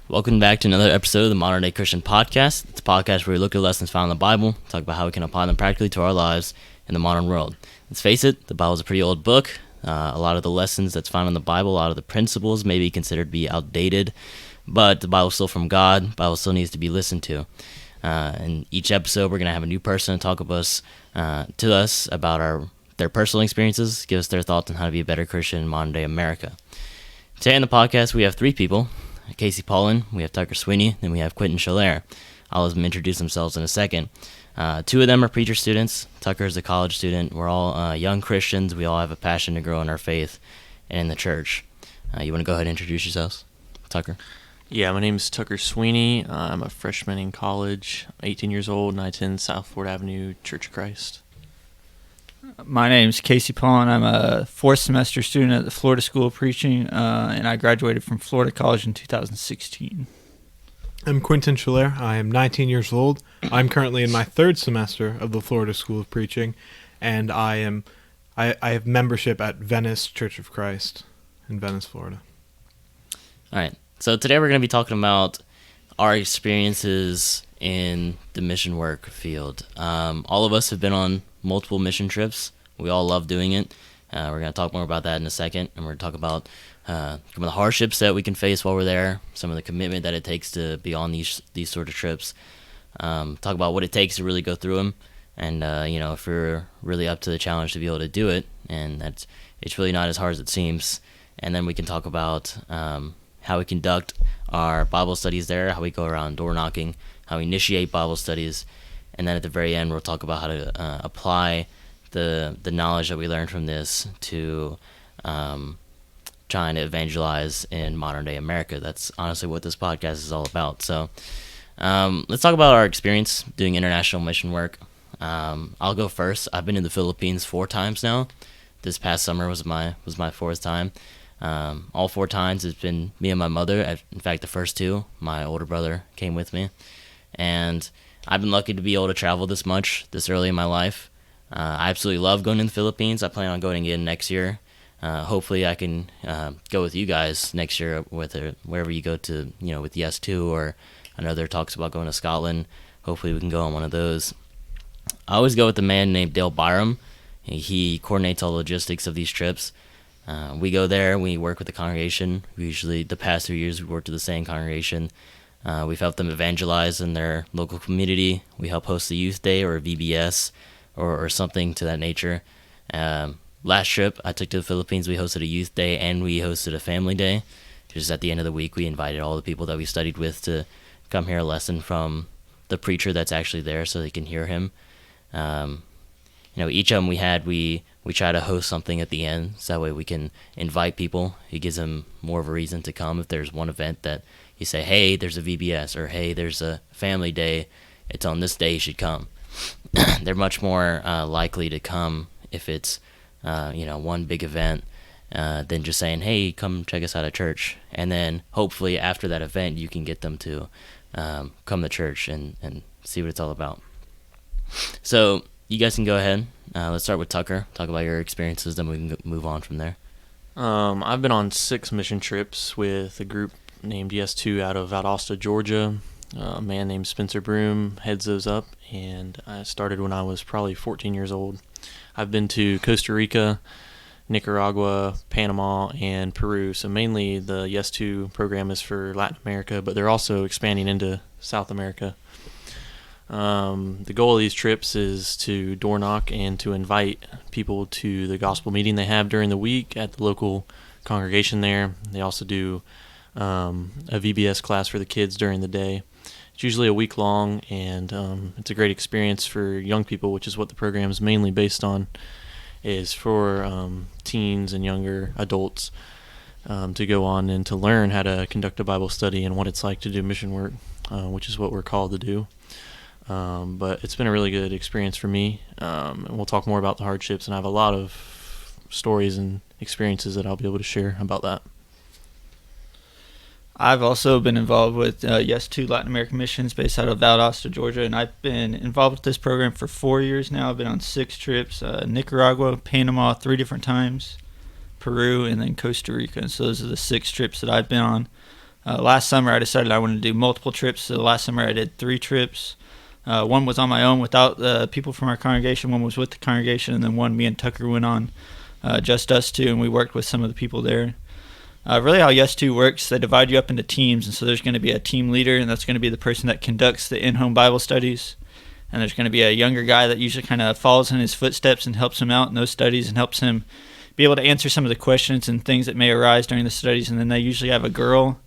Welcome back to another episode of the Modern Day Christian Podcast. It's a podcast where we look at lessons found in the Bible, talk about how we can apply them practically to our lives in the modern world. Let's face it, the Bible is a pretty old book. A lot of the lessons that's found in the Bible, a lot of the principles may be considered to be outdated, but the Bible is still from God. The Bible still needs to be listened to. In each episode, we're going to have a new person talk to us about their personal experiences, give us their thoughts on how to be a better Christian in modern day America. Today on the podcast, we have three people. Paulin, we have Tucker Sweeney, and we have Quentin Chalaire. I'll let them introduce themselves in a second. Two of them are preacher students. Tucker is a college student. We're all young Christians. We all have a passion to grow in our faith and in the church. You want to go ahead and introduce yourselves? Tucker? Yeah, my name is Tucker Sweeney. I'm a freshman in college. I'm 18 years old, and I attend South Fort Avenue Church of Christ. My name is Paulin. I'm a fourth semester student at the Florida School of Preaching, and I graduated from Florida College in 2016. I'm Quentin Chalaire. I am 19 years old. I'm currently in my third semester of the Florida School of Preaching, and I have membership at Venice Church of Christ in Venice, Florida. All right. So today we're going to be talking about our experiences in the mission work field. All of us have been on multiple mission trips. We all love doing it. We're going to talk more about that in a second, and we're going to talk about some of the hardships that we can face while we're there, some of the commitment that it takes to be on these sort of trips, talk about what it takes to really go through them, and if we're really up to the challenge to be able to do it, and it's really not as hard as it seems. And then we can talk about how we conduct our Bible studies there, how we go around door knocking, how we initiate Bible studies, and then at the very end we'll talk about how to apply the knowledge that we learned from this to trying to evangelize in modern day America. That's honestly what this podcast is all about. So let's talk about our experience doing international mission work. I'll go first. I've been in the Philippines 4 times now. This past summer was my fourth time. All 4 times it's been me and my mother. In fact, the first 2, my older brother came with me. And I've been lucky to be able to travel this much this early in my life. I absolutely love going to the Philippines. I plan on going again next year. Hopefully I can go with you guys next year with wherever you go to, with Yes 2, or I know there are talks about going to Scotland. Hopefully we can go on one of those. I always go with a man named Dale Byram. He coordinates all the logistics of these trips. We go there, we work with the congregation. Usually the past 3 years we worked with the same congregation. We've helped them evangelize in their local community. We help host a youth day or a VBS or something to that nature. Last trip I took to the Philippines, we hosted a youth day and we hosted a family day. Just at the end of the week, we invited all the people that we studied with to come hear a lesson from the preacher that's actually there so they can hear him. Each of them we try to host something at the end, so that way we can invite people. It gives them more of a reason to come. If there's one event that you say, hey, there's a VBS, or hey, there's a family day, it's on this day, you should come. They're much more likely to come if it's one big event than just saying, hey, come check us out at church. And then hopefully after that event you can get them to come to church and see what it's all about. So you guys can go ahead. Let's start with Tucker. Talk about your experiences, then we can move on from there. I've been on 6 mission trips with a group named Yes 2 out of Valdosta, Georgia. A man named Spencer Broom heads those up, and I started when I was probably 14 years old. I've been to Costa Rica, Nicaragua, Panama, and Peru. So mainly the Yes 2 program is for Latin America, but they're also expanding into South America. The goal of these trips is to door knock and to invite people to the gospel meeting they have during the week at the local congregation there. They also do a VBS class for the kids during the day. It's usually a week long, and it's a great experience for young people, which is what the program is mainly based on, is for teens and younger adults to go on and to learn how to conduct a Bible study and what it's like to do mission work, which is what we're called to do. But it's been a really good experience for me, and we'll talk more about the hardships, and I have a lot of stories and experiences that I'll be able to share about that. I've also been involved with Yes 2 Latin American Missions based out of Valdosta, Georgia, and I've been involved with this program for 4 years now. I've been on 6 trips, Nicaragua, Panama 3 different times, Peru, and then Costa Rica. And so those are the 6 trips that I've been on. Last summer, I decided I wanted to do multiple trips. So last summer, I did 3 trips. One was on my own without the people from our congregation. One was with the congregation, and then one me and Tucker went on, just us two, and we worked with some of the people there. Really how Yes 2 works, they divide you up into teams, and so there's going to be a team leader, and that's going to be the person that conducts the in-home Bible studies. And there's going to be a younger guy that usually kind of follows in his footsteps and helps him out in those studies and helps him be able to answer some of the questions and things that may arise during the studies. And then they usually have a girl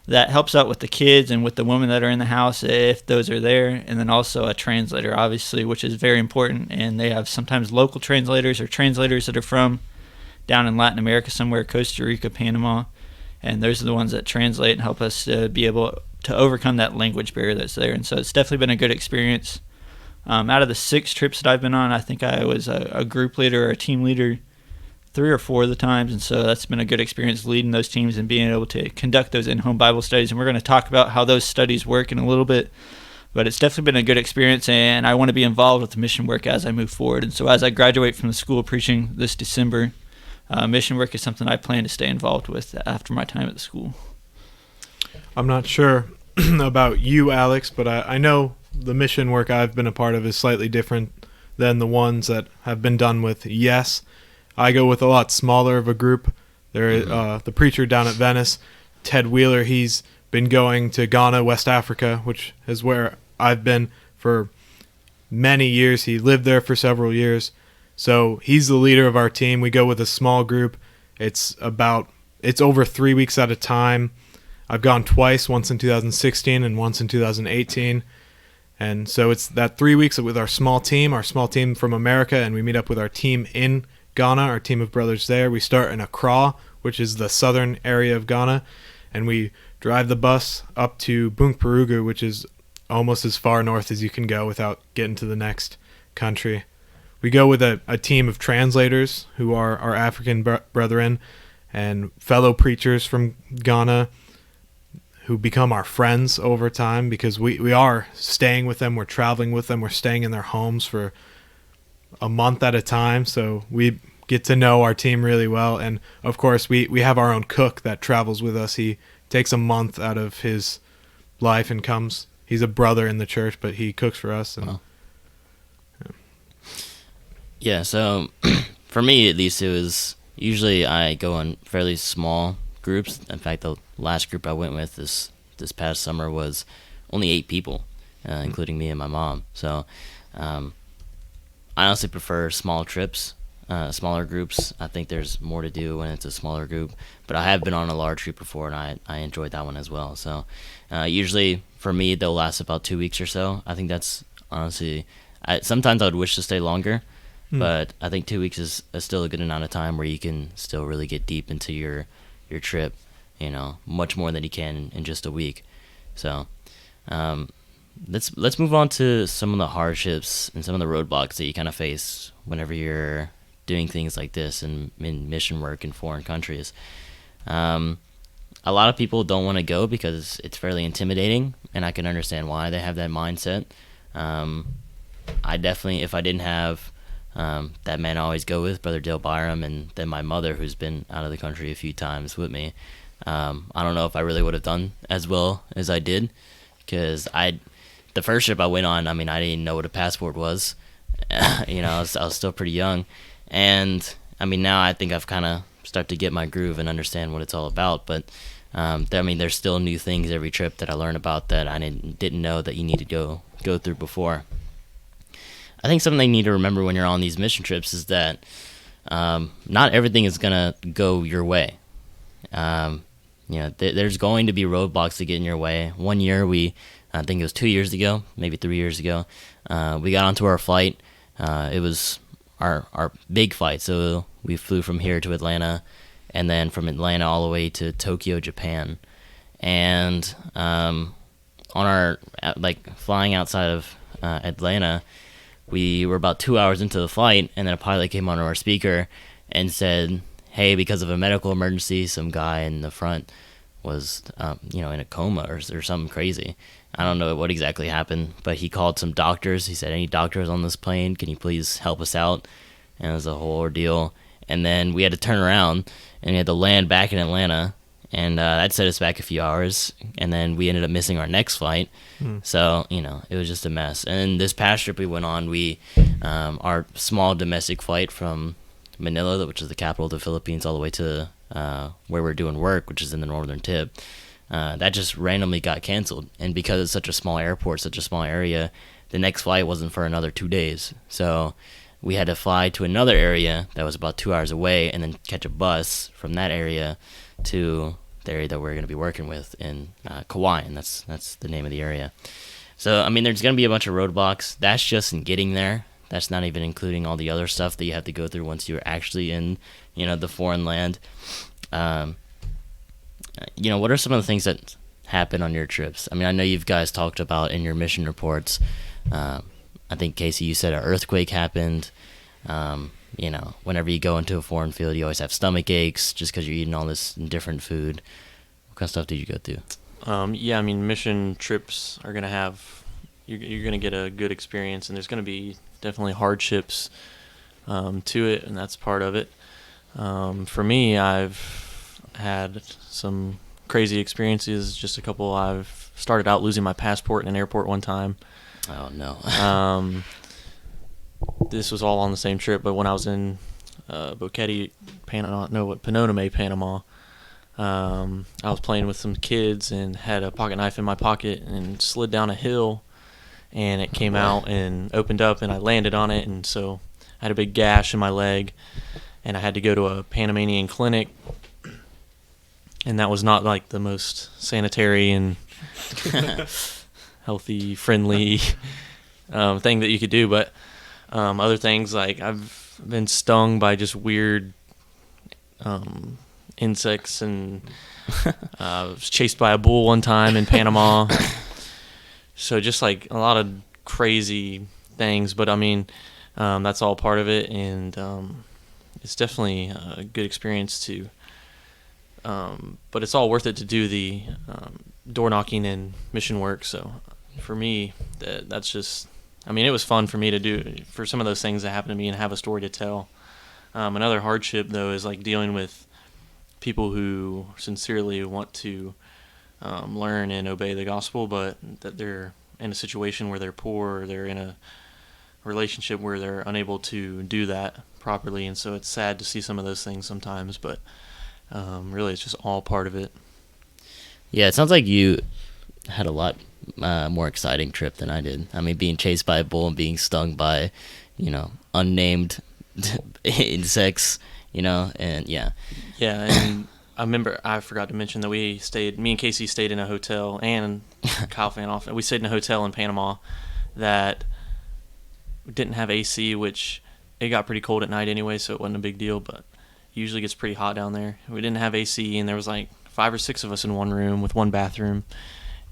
that helps out with the kids and with the women that are in the house if those are there, and then also a translator, obviously, which is very important. And they have sometimes local translators or translators that are from down in Latin America somewhere, Costa Rica, Panama, and those are the ones that translate and help us be able to overcome that language barrier that's there. And so it's definitely been a good experience. Out of the 6 trips that I've been on, I think I was a group leader or a team leader 3 or 4 of the times, and so that's been a good experience leading those teams and being able to conduct those in-home Bible studies. And we're going to talk about how those studies work in a little bit, but it's definitely been a good experience, and I want to be involved with the mission work as I move forward. And so as I graduate from the School of Preaching this December, mission work is something I plan to stay involved with after my time at the school. I'm not sure about you, Alex, but I know the mission work I've been a part of is slightly different than the ones that have been done with Yes. I go with a lot smaller of a group. The preacher down at Venice, Ted Wheeler, he's been going to Ghana, West Africa, which is where I've been for many years. He lived there for several years. So he's the leader of our team. We go with a small group. It's over 3 weeks at a time. I've gone twice, once in 2016 and once in 2018. And so it's that 3 weeks with our small team from America, and we meet up with our team in Ghana, our team of brothers there. We start in Accra, which is the southern area of Ghana, and we drive the bus up to Bunkpurugu, which is almost as far north as you can go without getting to the next country. We go with a team of translators who are our African brethren and fellow preachers from Ghana who become our friends over time because we are staying with them, we're traveling with them, we're staying in their homes for a month at a time, so we get to know our team really well. And of course we have our own cook that travels with us. He takes a month out of his life and comes. He's a brother in the church, but he cooks for us. And yeah, so for me at least, it was usually I go on fairly small groups. In fact, the last group I went with this past summer was only 8 people, including me and my mom. So I honestly prefer small trips, smaller groups. I think there's more to do when it's a smaller group. But I have been on a large group before, and I enjoyed that one as well. So usually for me, they'll last about 2 weeks or so. I think that's honestly, sometimes I would wish to stay longer, but I think 2 weeks is still a good amount of time where you can still really get deep into your trip, much more than you can in just a week. So let's move on to some of the hardships and some of the roadblocks that you kind of face whenever you're doing things like this in mission work in foreign countries. A lot of people don't want to go because it's fairly intimidating, and I can understand why they have that mindset. I definitely, if I didn't have that man I always go with, Brother Dale Byram, and then my mother, who's been out of the country a few times with me, I don't know if I really would have done as well as I did, because the first trip I went on, I didn't know what a passport was. I was still pretty young, and now I think I've kind of started to get my groove and understand what it's all about. But there's still new things every trip that I learn about that I didn't know that you need to go through before. I think something you need to remember when you're on these mission trips is that not everything is gonna go your way. There's going to be roadblocks that get in your way. One year, I think it was 2 years ago, maybe 3 years ago, we got onto our flight. It was our big flight, so we flew from here to Atlanta, and then from Atlanta all the way to Tokyo, Japan. And on our flying outside of Atlanta, we were about 2 hours into the flight, and then a pilot came onto our speaker and said, hey, because of a medical emergency, some guy in the front was in a coma or something crazy. I don't know what exactly happened, but he called some doctors. He said, any doctors on this plane, can you please help us out? And it was a whole ordeal. And then we had to turn around, and we had to land back in Atlanta, and that set us back a few hours, and then we ended up missing our next flight. So it was just a mess. And this past trip we went on, our small domestic flight from Manila, which is the capital of the Philippines, all the way to where we're doing work, which is in the northern tip, that just randomly got canceled. And because it's such a small airport, such a small area, the next flight wasn't for another 2 days. So we had to fly to another area that was about 2 hours away, and then catch a bus from that area to the area that we're going to be working with in Kauai, and that's the name of the area. So, I mean, there's going to be a bunch of roadblocks. That's just in getting there. That's not even including all the other stuff that you have to go through once you're actually in, the foreign land. What are some of the things that happen on your trips? I mean, I know you guys talked about in your mission reports. I think, Casey, you said an earthquake happened. Whenever you go into a foreign field, you always have stomach aches just because you're eating all this different food. What kind of stuff did you go through? Mission trips are going to have, you're going to get a good experience, and there's going to be definitely hardships to it, and that's part of it. For me, I've had some crazy experiences. Just a couple. I've started out losing my passport in an airport one time. Oh, no. This was all on the same trip, but when I was in Boquete, Panama, Panama, I was playing with some kids and had a pocket knife in my pocket and slid down a hill, and it came out and opened up, and I landed on it, and so I had a big gash in my leg, and I had to go to a Panamanian clinic, and that was not like the most sanitary and healthy, friendly thing that you could do, but other things, like I've been stung by just weird insects, and I was chased by a bull one time in Panama. So just like a lot of crazy things, but I mean, that's all part of it, and it's definitely a good experience too. But it's all worth it to do the door knocking and mission work. So for me, that's just, I mean, it was fun for me to do, for some of those things that happened to me, and have a story to tell. Another hardship, though, is like dealing with people who sincerely want to learn and obey the gospel, but that they're in a situation where they're poor, or they're in a relationship where they're unable to do that properly. And so it's sad to see some of those things sometimes, but really it's just all part of it. Yeah, it sounds like you had a lot more exciting trip than I did. I mean, being chased by a bull and being stung by, unnamed insects, and yeah. Yeah, and I remember, I forgot to mention that me and Casey stayed in a hotel, and Kyle Fanoff, we stayed in a hotel in Panama that didn't have AC, which it got pretty cold at night anyway, so it wasn't a big deal, but it usually gets pretty hot down there. We didn't have AC, and there was like 5 or 6 of us in one room with one bathroom,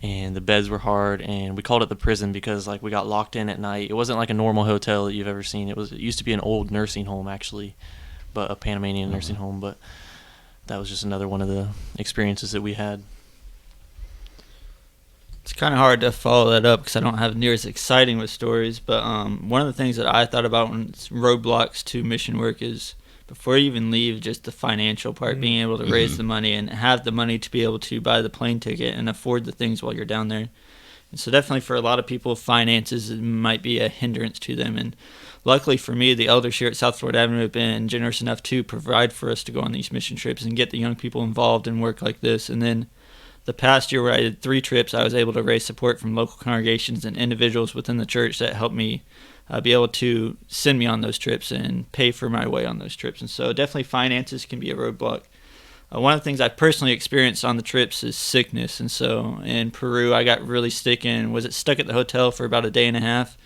and the beds were hard, and we called it the prison because like we got locked in at night. It wasn't like a normal hotel that you've ever seen. It used to be an old nursing home, actually, but a Panamanian nursing home, but that was just another one of the experiences that we had. It's kind of hard to follow that up because I don't have near as exciting with stories, but one of the things that I thought about when it's roadblocks to mission work is, before you even leave, just the financial part, being able to raise the money and have the money to be able to buy the plane ticket and afford the things while you're down there. And so definitely for a lot of people, finances might be a hindrance to them. And luckily for me, the elders here at South Florida Avenue have been generous enough to provide for us to go on these mission trips and get the young people involved in work like this. And then the past year where I did 3 trips, I was able to raise support from local congregations and individuals within the church that helped me be able to send me on those trips and pay for my way on those trips. And so definitely finances can be a roadblock. One of the things I personally experienced on the trips is sickness. And so in Peru, I got really sick and was stuck at the hotel for about a day and a half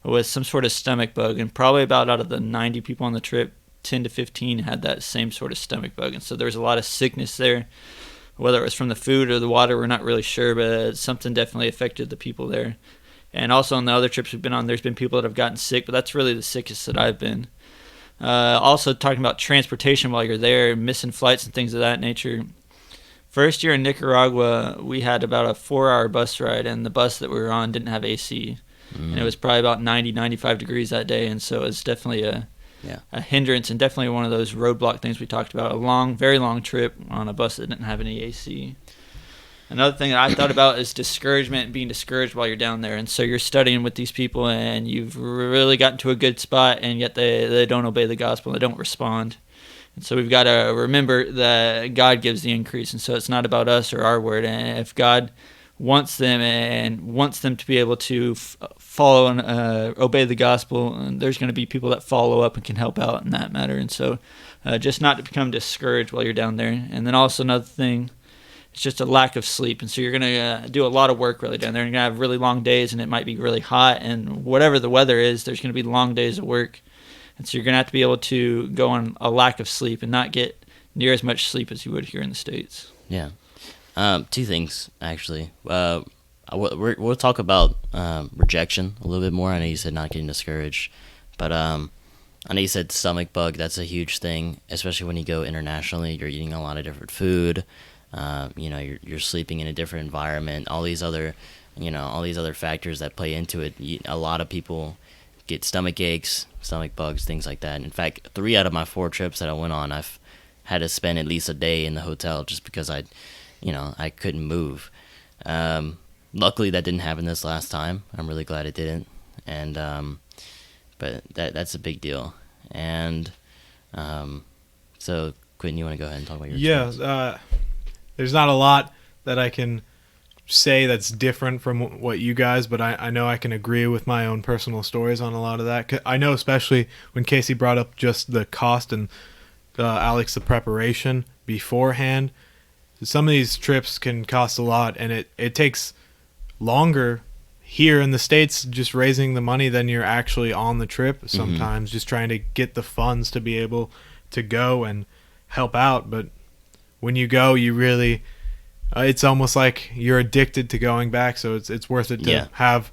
with some sort of stomach bug. And probably about out of the 90 people on the trip, 10 to 15 had that same sort of stomach bug. And so there was a lot of sickness there. Whether it was from the food or the water, we're not really sure, but something definitely affected the people there. And also on the other trips we've been on, there's been people that have gotten sick, but that's really the sickest that I've been. Also talking about transportation while you're there, missing flights and things of that nature. First year in Nicaragua, we had about a 4-hour bus ride, and the bus that we were on didn't have AC. And it was probably about 90, 95 degrees that day, and so it was definitely a hindrance and definitely one of those roadblock things we talked about. A long, very long trip on a bus that didn't have any AC. Another thing that I thought about is discouragement and being discouraged while you're down there. And so you're studying with these people and you've really gotten to a good spot, and yet they don't obey the gospel. They don't respond. And so we've got to remember that God gives the increase. And so it's not about us or our word. And if God wants them to be able to follow and obey the gospel, and there's going to be people that follow up and can help out in that matter. And so just not to become discouraged while you're down there. And then also another thing, it's just a lack of sleep. And so you're going to do a lot of work really down there. You're going to have really long days, and it might be really hot. And whatever the weather is, there's going to be long days of work. And so you're going to have to be able to go on a lack of sleep and not get near as much sleep as you would here in the States. Yeah. Two things, actually. We'll talk about rejection a little bit more. I know you said not getting discouraged. But I know you said stomach bug. That's a huge thing, especially when you go internationally. You're eating a lot of different food. You're sleeping in a different environment. All these other factors that play into it. A lot of people get stomach aches, stomach bugs, things like that. In fact, 3 out of my 4 trips that I went on, I've had to spend at least a day in the hotel just because I couldn't move. Luckily, that didn't happen this last time. I'm really glad it didn't. And but that's a big deal. And so, Quentin, you want to go ahead and talk about your experience? There's not a lot that I can say that's different from what you guys, but I know I can agree with my own personal stories on a lot of that. 'Cause I know especially when Casey brought up just the cost and Alex, the preparation beforehand. Some of these trips can cost a lot, and it takes longer here in the States just raising the money than you're actually on the trip sometimes, just trying to get the funds to be able to go and help out. But when you go, you really it's almost like you're addicted to going back, so it's worth it to have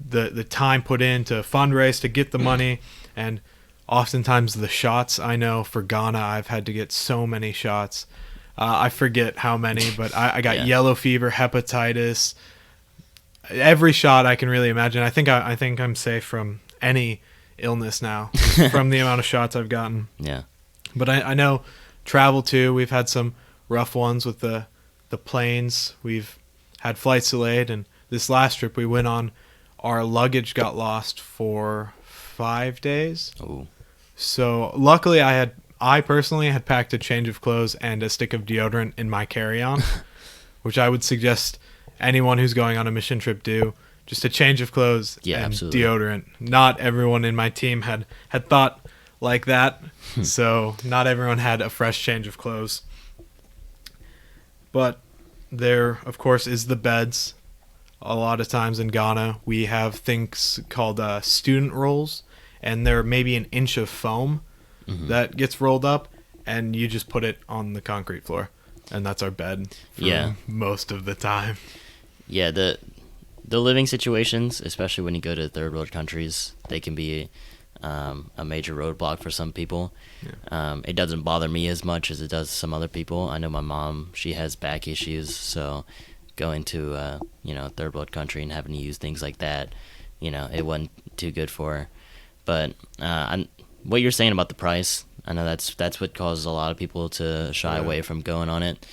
the time put in to fundraise to get the money. And oftentimes the shots, I know for Ghana I've had to get so many shots. I forget how many, but I got yellow fever, hepatitis, every shot I can really imagine. I think I'm safe from any illness now from the amount of shots I've gotten. Yeah. But I know travel too. We've had some rough ones with the planes. We've had flights delayed, and this last trip we went on, our luggage got lost for 5 days. Oh. So luckily I personally had packed a change of clothes and a stick of deodorant in my carry-on, which I would suggest anyone who's going on a mission trip do. Just a change of clothes and absolutely. Deodorant. Not everyone in my team had thought like that, so not everyone had a fresh change of clothes. But there, of course, is the beds. A lot of times in Ghana, we have things called student rolls, and they're maybe an inch of foam that gets rolled up, and you just put it on the concrete floor, and that's our bed for most of the time. Yeah, the living situations, especially when you go to third world countries, they can be a major roadblock for some people. Yeah. It doesn't bother me as much as it does some other people. I know my mom, she has back issues, so going to a third world country and having to use things like that, it wasn't too good for her. But what you're saying about the price, I know that's what causes a lot of people to shy away from going on it.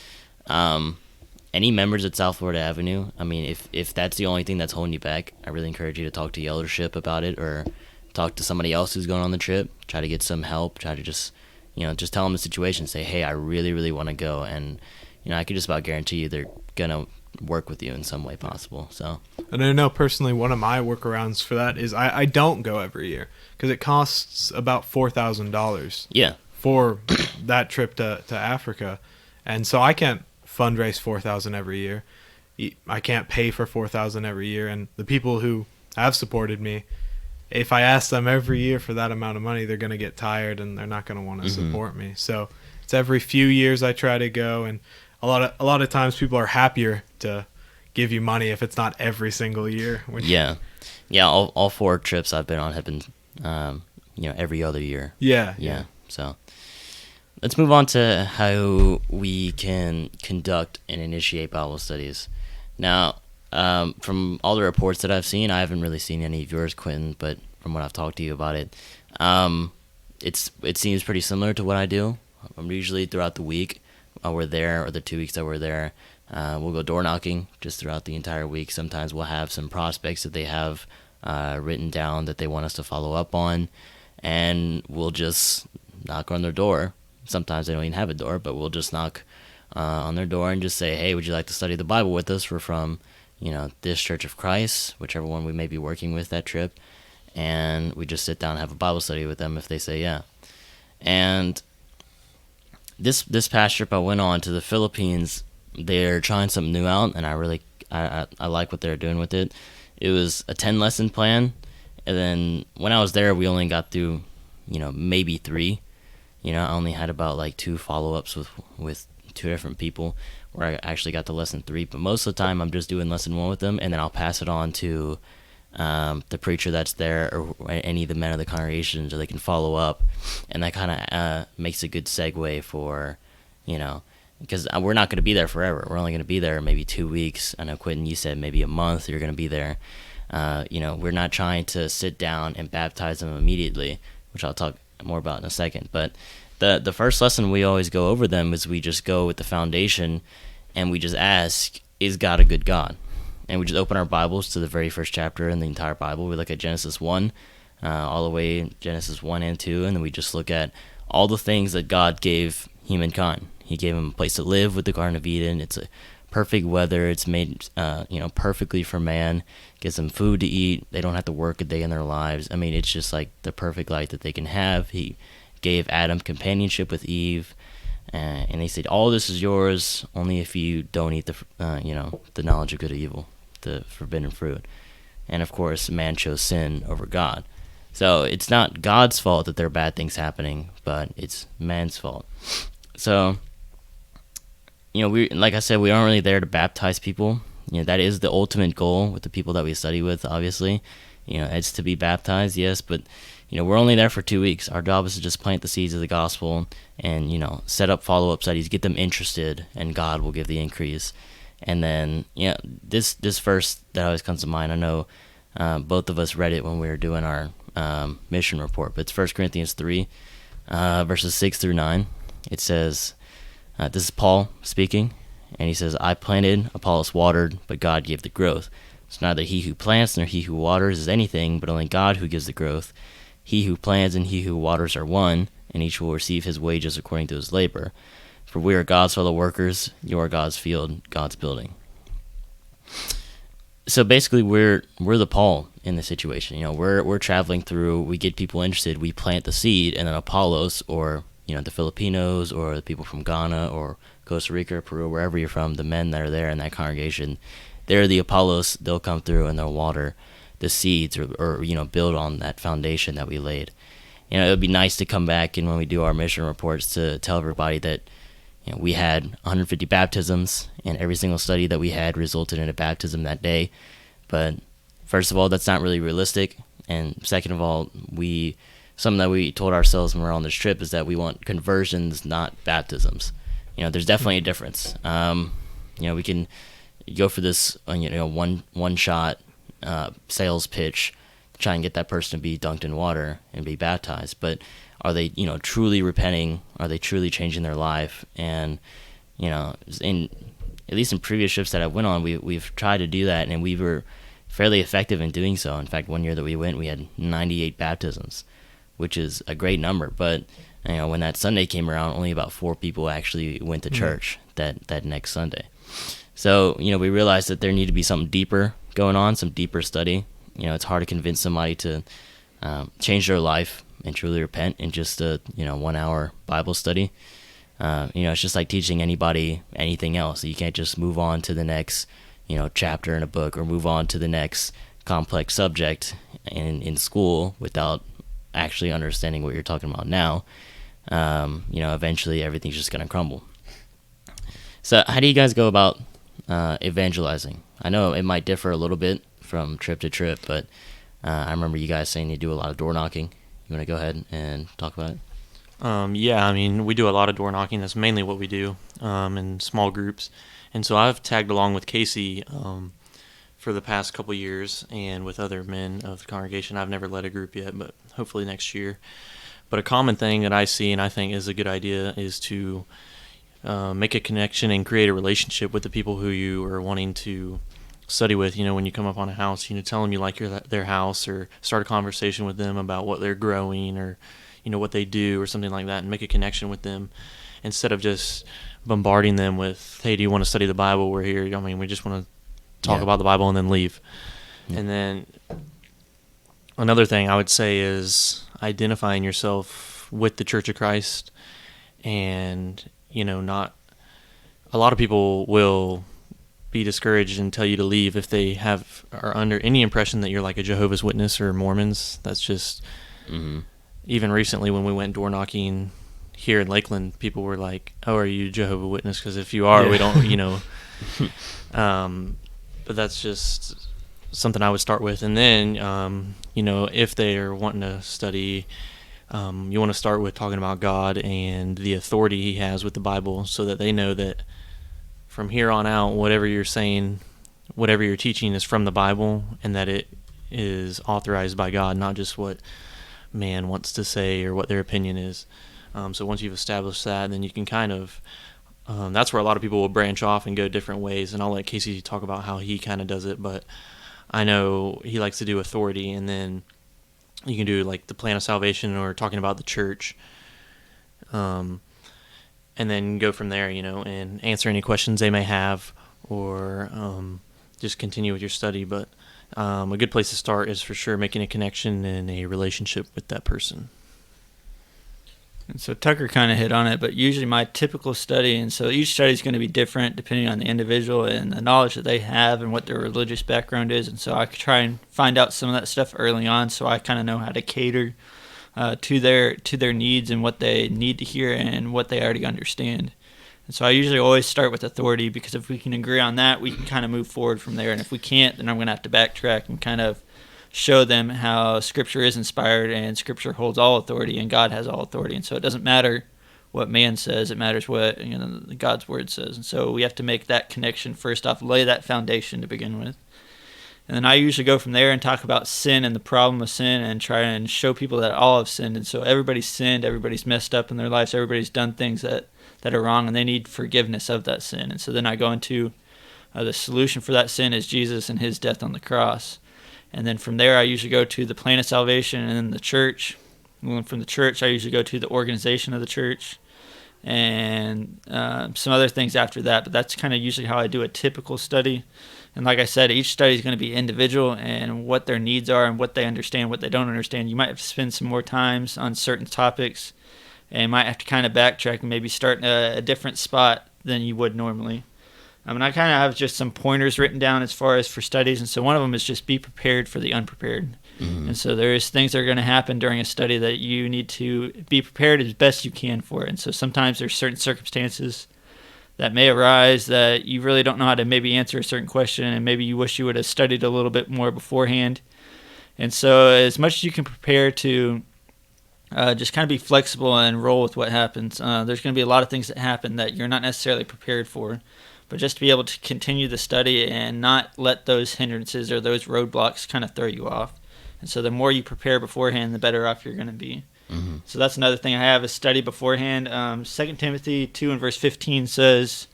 Any members at South Florida Avenue, I mean, if that's the only thing that's holding you back, I really encourage you to talk to the eldership about it, or talk to somebody else who's going on the trip. Try to get some help. Try to just tell them the situation. Say, hey, I really, really want to go, and I could just about guarantee you they're gonna work with you in some way possible. So, and I know personally one of my workarounds for that is I don't go every year because it costs about $4,000. Yeah. For that trip to Africa, and so I can't fundraise $4,000 every year. I can't pay for $4,000 every year, and the people who have supported me, if I ask them every year for that amount of money, they're going to get tired and they're not going to want to support me. So it's every few years I try to go, and a lot of times people are happier to give you money if it's not every single year. Yeah. All 4 trips I've been on have been, every other year. Yeah. So let's move on to how we can conduct and initiate Bible studies. Now, from all the reports that I've seen, I haven't really seen any of yours, Quentin, but from what I've talked to you about it, it seems pretty similar to what I do. Usually throughout the week while we're there, or the 2 weeks that we're there, we'll go door knocking just throughout the entire week. Sometimes we'll have some prospects that they have written down that they want us to follow up on, and we'll just knock on their door. Sometimes they don't even have a door, but we'll just knock on their door and just say, hey, would you like to study the Bible with us? We're from, this Church of Christ, whichever one we may be working with that trip. And we just sit down and have a Bible study with them if they say yeah. And this past trip I went on to the Philippines, they're trying something new out, and I like what they're doing with it. It was a 10-lesson plan, and then when I was there, we only got through, maybe 3. I only had about like 2 follow-ups with 2 different people where I actually got to lesson 3. But most of the time, I'm just doing lesson 1 with them, and then I'll pass it on to the preacher that's there, or any of the men of the congregation, so they can follow up. And that kind of makes a good segue for, because we're not going to be there forever. We're only going to be there maybe 2 weeks. I know, Quentin, you said maybe a month you're going to be there. We're not trying to sit down and baptize them immediately, which I'll talk more about in a second. But the first lesson we always go over them is we just go with the foundation, and we just ask, is God a good God? And we just open our Bibles to the very first chapter in the entire Bible. We look at Genesis 1, all the way Genesis 1 and 2, and then we just look at all the things that God gave humankind. He gave them a place to live with the Garden of Eden. It's a perfect weather. It's made, perfectly for man. Gives them food to eat. They don't have to work a day in their lives. I mean, it's just like the perfect life that they can have. He gave Adam companionship with Eve, and he said, all this is yours only if you don't eat the knowledge of good and evil, the forbidden fruit. And of course, man chose sin over God. So it's not God's fault that there are bad things happening, but it's man's fault. So, we, like I said, we aren't really there to baptize people. That is the ultimate goal with the people that we study with, obviously. It's to be baptized, yes, but we're only there for 2 weeks. Our job is to just plant the seeds of the gospel and, set up follow-up studies, get them interested, and God will give the increase. And then, this verse that always comes to mind, I know both of us read it when we were doing our mission report, but it's 1 Corinthians 3, verses 6 through 9. It says, this is Paul speaking, and he says, I planted, Apollos watered, but God gave the growth. So neither he who plants nor he who waters is anything, but only God who gives the growth. He who plants and he who waters are one, and each will receive his wages according to his labor. For we are God's fellow workers, you are God's field, God's building. So basically, we're the Paul in the situation. We're traveling through, we get people interested, we plant the seed, and then Apollos, or the Filipinos, or the people from Ghana, or Costa Rica, or Peru, wherever you're from, the men that are there in that congregation, they're the Apollos. They'll come through and they'll water the seeds, or build on that foundation that we laid. It would be nice to come back, and when we do our mission reports, to tell everybody that we had 150 baptisms, and every single study that we had resulted in a baptism that day. But first of all, that's not really realistic, and second of all, something that we told ourselves when we were on this trip is that we want conversions, not baptisms. There's definitely a difference. We can go for this, one shot sales pitch, to try and get that person to be dunked in water and be baptized. But are they, truly repenting? Are they truly changing their life? And, at least in previous trips that I went on, we've tried to do that, and we were fairly effective in doing so. In fact, one year that we went, we had 98 baptisms, which is a great number. But, when that Sunday came around, only about 4 people actually went to church that next Sunday. So, we realized that there needed to be something deeper going on, some deeper study. It's hard to convince somebody to change their life and truly repent in just a 1 hour Bible study. It's just like teaching anybody anything else. You can't just move on to the next chapter in a book, or move on to the next complex subject in school without actually understanding what you're talking about now. Eventually everything's just gonna crumble. So how do you guys go about evangelizing? I know it might differ a little bit from trip to trip, but I remember you guys saying you do a lot of door knocking. You want to go ahead and talk about it? We do a lot of door knocking. That's mainly what we do in small groups. And so I've tagged along with Casey for the past couple years, and with other men of the congregation. I've never led a group yet, but hopefully next year. But a common thing that I see and I think is a good idea is to make a connection and create a relationship with the people who you are wanting to study with. When you come up on a house, tell them you like their house, or start a conversation with them about what they're growing, or what they do, or something like that, and make a connection with them instead of just bombarding them with, hey, do you want to study the Bible? We're here. We just want to talk about the Bible and then leave. Yeah. And then another thing I would say is identifying yourself with the Church of Christ, and not a lot of people will be discouraged and tell you to leave if they are under any impression that you're like a Jehovah's Witness or Mormons. That's just even recently when we went door knocking here in Lakeland, people were like, "Oh, are you Jehovah's Witness? Because if you are, we don't, But that's just something I would start with, and then if they are wanting to study. You want to start with talking about God and the authority He has with the Bible, so that they know that from here on out, whatever you're saying, whatever you're teaching is from the Bible, and that it is authorized by God, not just what man wants to say or what their opinion is. So once you've established that, then you can kind of, that's where a lot of people will branch off and go different ways, and I'll let Casey talk about how he kind of does it, but I know he likes to do authority, and then you can do like the plan of salvation or talking about the church, and then go from there, and answer any questions they may have, or just continue with your study. But a good place to start is for sure making a connection and a relationship with that person. And so Tucker kind of hit on it, but usually my typical study, and so each study is going to be different depending on the individual and the knowledge that they have and what their religious background is. And so I could try and find out some of that stuff early on, so I kind of know how to cater to their needs and what they need to hear and what they already understand. And so I usually always start with authority, because if we can agree on that, we can kind of move forward from there. And if we can't, then I'm going to have to backtrack and kind of show them how Scripture is inspired, and Scripture holds all authority, and God has all authority. And so it doesn't matter what man says; it matters what God's Word says. And so we have to make that connection first off, lay that foundation to begin with. And then I usually go from there and talk about sin and the problem of sin, and try and show people that all have sinned. And so everybody's sinned, everybody's messed up in their lives, everybody's done things that are wrong, and they need forgiveness of that sin. And so then I go into the solution for that sin is Jesus and His death on the cross. And then from there, I usually go to the plan of salvation and then the church. And then from the church, I usually go to the organization of the church and some other things after that. But that's kind of usually how I do a typical study. And like I said, each study is going to be individual, and what their needs are and what they understand, what they don't understand. You might have to spend some more times on certain topics, and might have to kind of backtrack and maybe start in a different spot than you would normally. I kind of have just some pointers written down as far as for studies, and so one of them is just be prepared for the unprepared. Mm-hmm. And so there's things that are going to happen during a study that you need to be prepared as best you can for it. And so sometimes there's certain circumstances that may arise that you really don't know how to maybe answer a certain question, and maybe you wish you would have studied a little bit more beforehand. And so as much as you can prepare to just kind of be flexible and roll with what happens. There's going to be a lot of things that happen that you're not necessarily prepared for. But just to be able to continue the study and not let those hindrances or those roadblocks kind of throw you off. And so the more you prepare beforehand, the better off you're going to be. Mm-hmm. So that's another thing I have is study beforehand. 2 Timothy 2 and verse 15 says,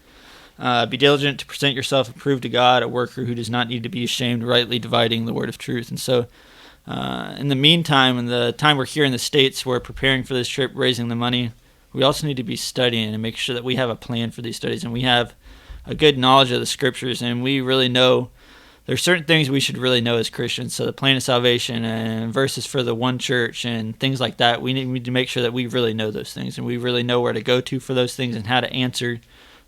be diligent to present yourself approved to God, a worker who does not need to be ashamed, rightly dividing the word of truth. And so in the meantime, in the time we're here in the States, we're preparing for this trip, raising the money, we also need to be studying and make sure that we have a plan for these studies, and we have a good knowledge of the Scriptures, and we really know there's certain things we should really know as Christians. So the plan of salvation and verses for the one church and things like that, we need to make sure that we really know those things, and we really know where to go to for those things and how to answer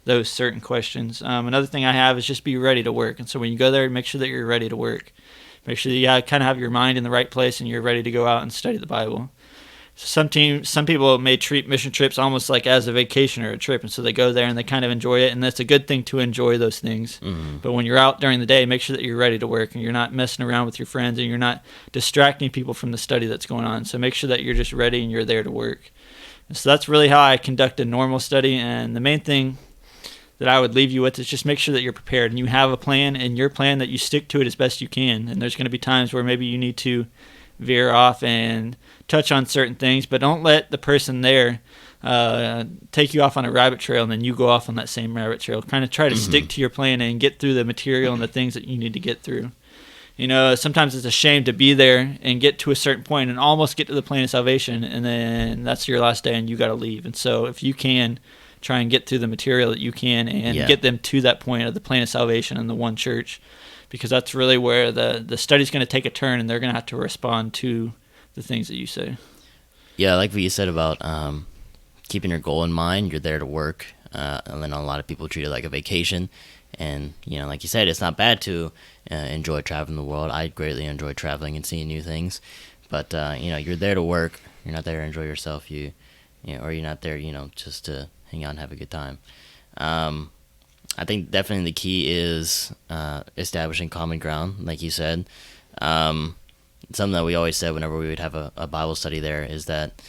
those certain questions. Another thing I have is just be ready to work. And so when you go there, make sure that you're ready to work. Make sure that you kind of have your mind in the right place and you're ready to go out and study the Bible. Some people may treat mission trips almost like as a vacation or a trip, and so they go there and they kind of enjoy it, and that's a good thing to enjoy those things. Mm-hmm. But when you're out during the day, make sure that you're ready to work and you're not messing around with your friends and you're not distracting people from the study that's going on. So make sure that you're just ready and you're there to work. And so that's really how I conduct a normal study, and the main thing that I would leave you with is just make sure that you're prepared and you have a plan, and your plan that you stick to it as best you can. And there's going to be times where maybe you need to veer off and touch on certain things, but don't let the person there take you off on a rabbit trail and then you go off on that same rabbit trail. Kind of try to stick to your plan and get through the material and the things that you need to get through. Sometimes it's a shame to be there and get to a certain point and almost get to the plan of salvation, and then that's your last day and you got to leave. And so if you can, try and get through the material that you can and get them to that point of the plan of salvation and the one church, because that's really where the study's going to take a turn and they're going to have to respond to the things that you say. Yeah, like what you said about keeping your goal in mind. You're there to work, and then a lot of people treat it like a vacation. And, like you said, it's not bad to enjoy traveling the world. I greatly enjoy traveling and seeing new things. But, you're there to work. You're not there to enjoy yourself. Or you're not there, just to hang out and have a good time. I think definitely the key is establishing common ground, like you said. Something that we always said whenever we would have a Bible study there is that,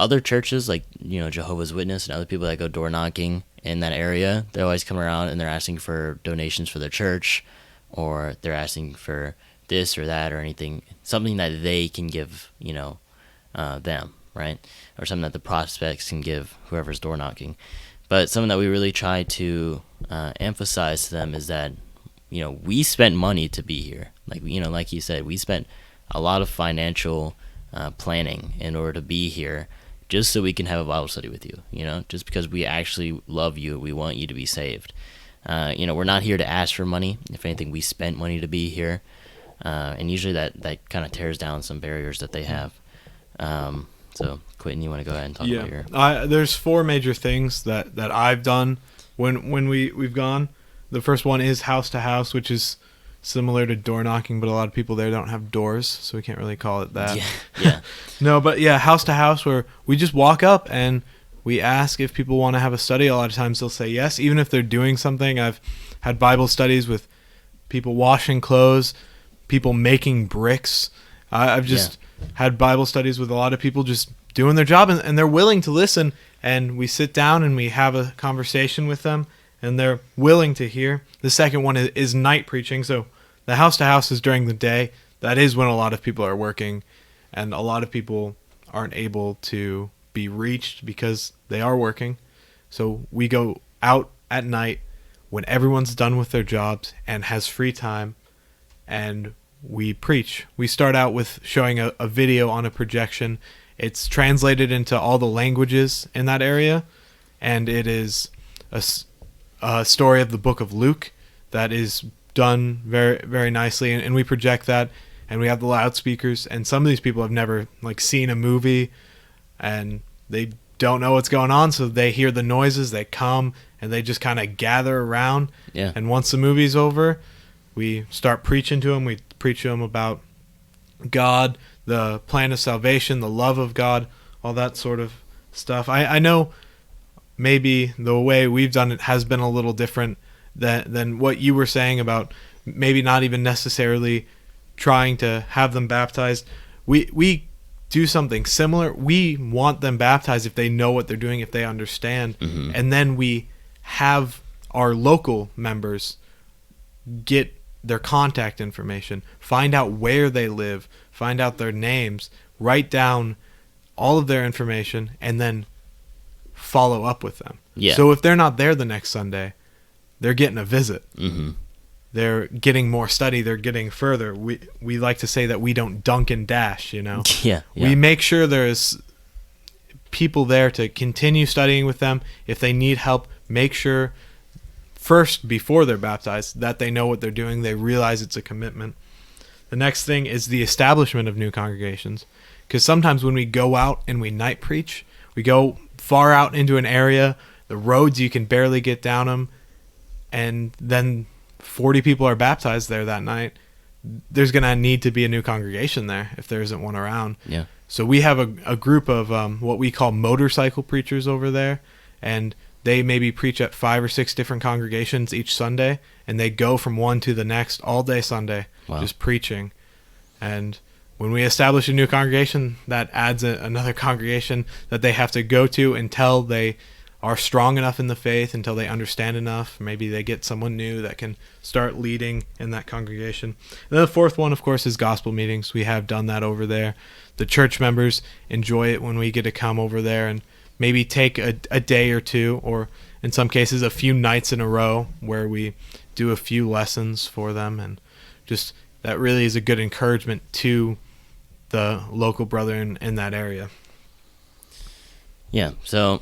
other churches like, Jehovah's Witness and other people that go door knocking in that area, they always come around and they're asking for donations for their church, or they're asking for this or that or anything, something that they can give, them, right? Or something that the prospects can give whoever's door knocking. But something that we really try to emphasize to them is that, we spent money to be here. Like you said, we spent a lot of financial planning in order to be here, just so we can have a Bible study with you, just because we actually love you. We want you to be saved. We're not here to ask for money. If anything, we spent money to be here. And usually that kind of tears down some barriers that they have. So, Quentin, you want to go ahead and talk about your... There's 4 major things that I've done when we've gone. The first one is house to house, which is similar to door knocking, but a lot of people there don't have doors, so we can't really call it that. Yeah. No, but house to house, where we just walk up and we ask if people want to have a study. A lot of times they'll say yes, even if they're doing something. I've had Bible studies with people washing clothes, people making bricks. I've just had Bible studies with a lot of people just doing their job, and they're willing to listen, and we sit down and we have a conversation with them, and they're willing to hear. The second one is night preaching. So the house to house is during the day. That is when a lot of people are working, and a lot of people aren't able to be reached because they are working. So we go out at night when everyone's done with their jobs and has free time, and we preach. We start out with showing a video on a projection. It's translated into all the languages in that area, and it is a story of the book of Luke that is done very, very nicely, and we project that, and we have the loudspeakers, and some of these people have never seen a movie, and they don't know what's going on, so they hear the noises, they come, and they just kind of gather around. And once the movie's over, we start preaching to them. We preach to them about God, the plan of salvation, the love of God, all that sort of stuff. I know maybe the way we've done it has been a little different than what you were saying about maybe not even necessarily trying to have them baptized. We do something similar. We want them baptized if they know what they're doing, if they understand. And then we have our local members get their contact information, find out where they live, find out their names, write down all of their information, and then follow up with them. So if they're not there the next Sunday, they're getting a visit. They're getting more study. They're getting further. We like to say that we don't dunk and dash, We make sure there's people there to continue studying with them. If they need help, make sure first, before they're baptized, that they know what they're doing. They realize it's a commitment. The next thing is the establishment of new congregations. Because sometimes when we go out and we night preach, we go far out into an area, the roads you can barely get down them, and then 40 people are baptized there that night. There's going to need to be a new congregation there if there isn't one around. So we have a group of what we call motorcycle preachers over there, and they maybe preach at 5 or 6 different congregations each Sunday, and they go from one to the next all day Sunday, just preaching. And when we establish a new congregation, that adds another congregation that they have to go to until they are strong enough in the faith, until they understand enough. Maybe they get someone new that can start leading in that congregation. And then the fourth one, of course, is gospel meetings. We have done that over there. The church members enjoy it when we get to come over there and maybe take a day or two, or in some cases a few nights in a row, where we do a few lessons for them. And just that really is a good encouragement to the local brother in that area. Yeah, so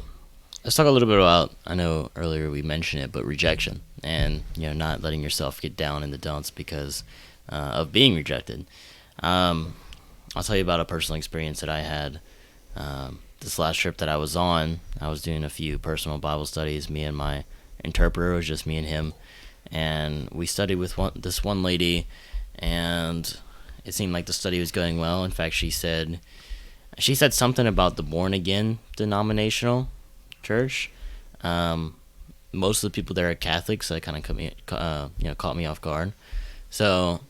let's talk a little bit about, I know earlier we mentioned it, but rejection, and not letting yourself get down in the dumps because of being rejected. I'll tell you about a personal experience that I had. This last trip that I was on, I was doing a few personal Bible studies. Me and my interpreter, it was just me and him, and we studied with this one lady, and it seemed like the study was going well. In fact, she said something about the born again denominational church. Most of the people there are Catholics, so that kind of caught me off guard. So,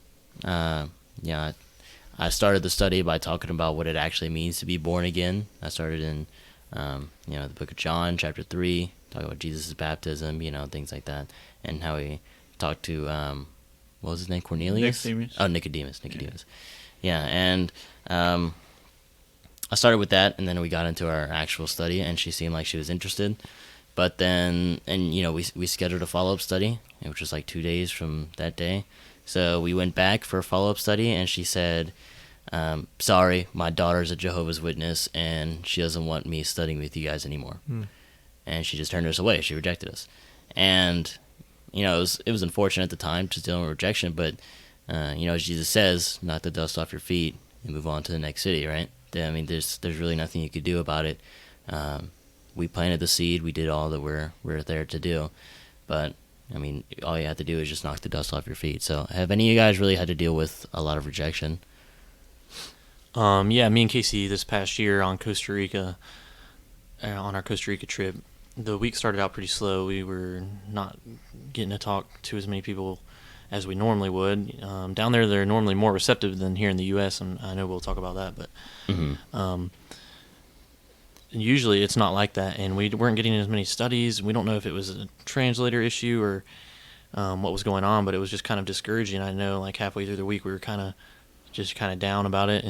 I started the study by talking about what it actually means to be born again. I started in, the book of John, chapter 3, talking about Jesus' baptism, things like that, and how he talked to, what was his name, Cornelius? Nicodemus. Oh, Nicodemus. Yeah, and I started with that, and then we got into our actual study, and she seemed like she was interested. But then, we scheduled a follow-up study, which was like 2 days from that day. So we went back for a follow-up study, and she said, sorry, my daughter's a Jehovah's Witness, and she doesn't want me studying with you guys anymore. And she just turned us away. She rejected us. And, it was unfortunate at the time to deal with rejection, but, as Jesus says, knock the dust off your feet and move on to the next city, right? I mean, there's really nothing you could do about it. We planted the seed. We did all that we're there to do. But, I mean, all you have to do is just knock the dust off your feet. So have any of you guys really had to deal with a lot of rejection? Yeah, me and Casey this past year on Costa Rica, on our Costa Rica trip, the week started out pretty slow. We were not getting to talk to as many people as we normally would. Down there, they're normally more receptive than here in the U.S., and I know we'll talk about that, but usually it's not like that, and we weren't getting as many studies. We don't know if it was a translator issue or what was going on, but it was just kind of discouraging. I know, like, halfway through the week, we were kind of down about it,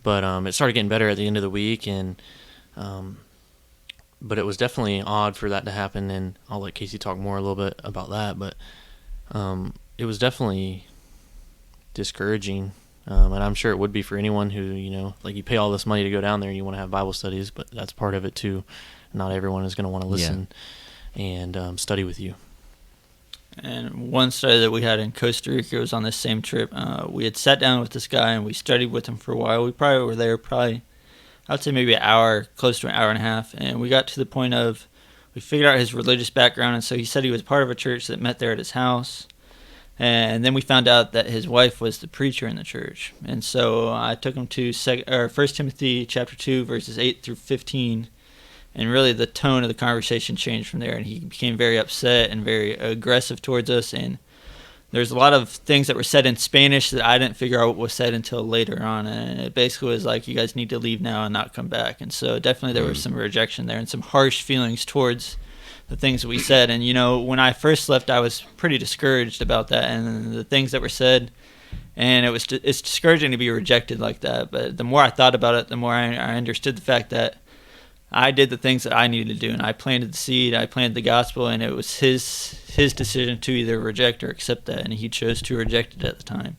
but it started getting better at the end of the week, and but it was definitely odd for that to happen, and I'll let Casey talk more a little bit about that, but it was definitely discouraging, and I'm sure it would be for anyone who, like, you pay all this money to go down there and you want to have Bible studies, but that's part of it too. Not everyone is going to want to listen and study with you. And one study that we had in Costa Rica was on this same trip. We had sat down with this guy and we studied with him for a while. We probably were there I would say maybe an hour, close to an hour and a half. And we got to the point of, we figured out his religious background. And so he said he was part of a church that met there at his house. And then we found out that his wife was the preacher in the church. And so I took him to 1 Timothy chapter 2, verses 8 through 15. And really the tone of the conversation changed from there. And he became very upset and very aggressive towards us. And there's a lot of things that were said in Spanish that I didn't figure out what was said until later on. And it basically was like, you guys need to leave now and not come back. And so definitely there was some rejection there and some harsh feelings towards the things that we said. And, when I first left, I was pretty discouraged about that and the things that were said. And it's discouraging to be rejected like that. But the more I thought about it, the more I understood the fact that I did the things that I needed to do, and I planted the seed, I planted the gospel, and it was his decision to either reject or accept that, and he chose to reject it at the time.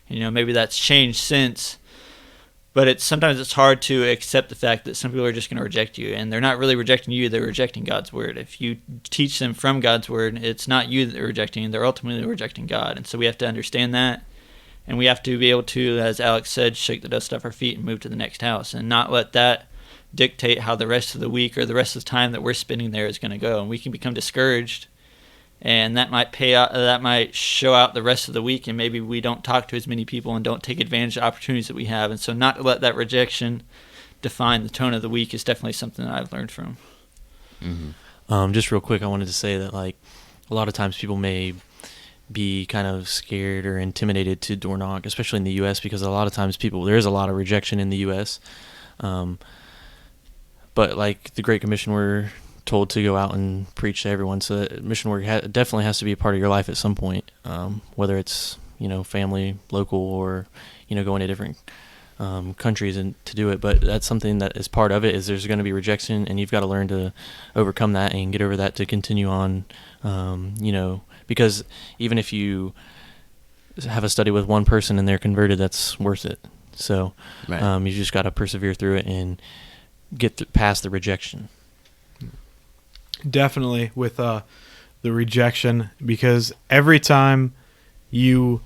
Maybe that's changed since, but sometimes it's hard to accept the fact that some people are just going to reject you, and they're not really rejecting you, they're rejecting God's word. If you teach them from God's word, it's not you that they're rejecting, they're ultimately rejecting God, and so we have to understand that, and we have to be able to, as Alex said, shake the dust off our feet and move to the next house, and not let that dictate how the rest of the week or the rest of the time that we're spending there is going to go. And we can become discouraged, and that might show out the rest of the week, and maybe we don't talk to as many people and don't take advantage of opportunities that we have. And so not to let that rejection define the tone of the week is definitely something that I've learned from. Mm-hmm. Just real quick, I wanted to say that, like, a lot of times people may be kind of scared or intimidated to door knock, especially in the U.S., because a lot of times there is a lot of rejection in the U.S., but like the Great Commission we're told to go out and preach to everyone. So that mission work definitely has to be a part of your life at some point, whether it's, family, local, or, going to different countries and to do it. But that's something that is part of it, is there's going to be rejection, and you've got to learn to overcome that and get over that to continue on, because even if you have a study with one person and they're converted, that's worth it. So Right. you just got to persevere through it and get past the rejection. Definitely with the rejection, because every time you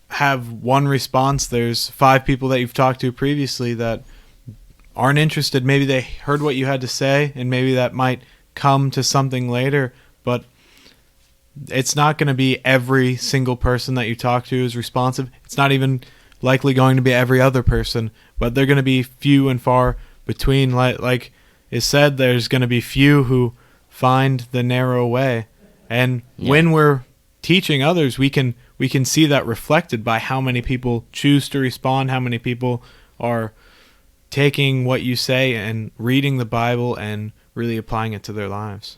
have one response, there's 5 people that you've talked to previously that aren't interested. Maybe they heard what you had to say, and maybe that might come to something later, but it's not going to be every single person that you talk to is responsive. It's not even likely going to be every other person, but they're going to be few and far between. Like is said, there's going to be few who find the narrow way. And when we're teaching others, we can see that reflected by how many people choose to respond, how many people are taking what you say and reading the Bible and really applying it to their lives.